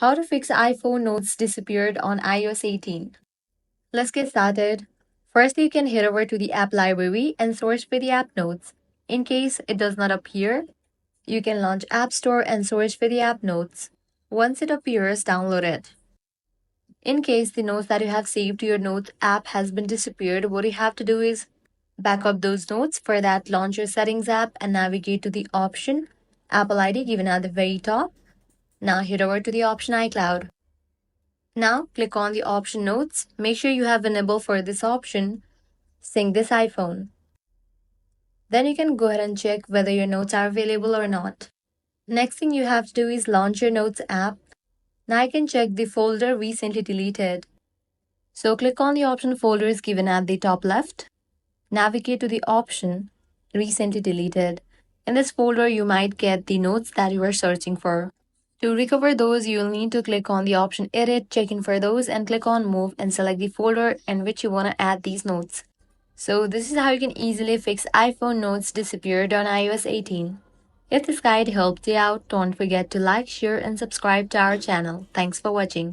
How to fix iPhone notes disappeared on iOS 18. Let's get started. First, you can head over to the app library and search for the app notes. In case it does not appear, you can launch App Store and search for the app notes. Once it appears, download it. In case the notes that you have saved to your Notes app has been disappeared, what you have to do is back up those notes. For that, launch your Settings app and navigate to the option Apple ID given at the very top. Now head over to the option iCloud. Now click on the option Notes. Make sure you have enabled for this option, Sync this iPhone. Then you can go ahead and check whether your notes are available or not. Next thing you have to do is launch your Notes app. Now you can check the folder recently deleted. So click on the option Folders given at the top left. Navigate to the option Recently deleted. In this folder, you might get the notes that you are searching for. To recover those, you'll need to click on the option Edit, check in for those, and click on Move and select the folder in which you want to add these notes. So this is how you can easily fix iPhone notes disappeared on iOS 18. If this guide helped you out, don't forget to like, share, and subscribe to our channel. Thanks for watching.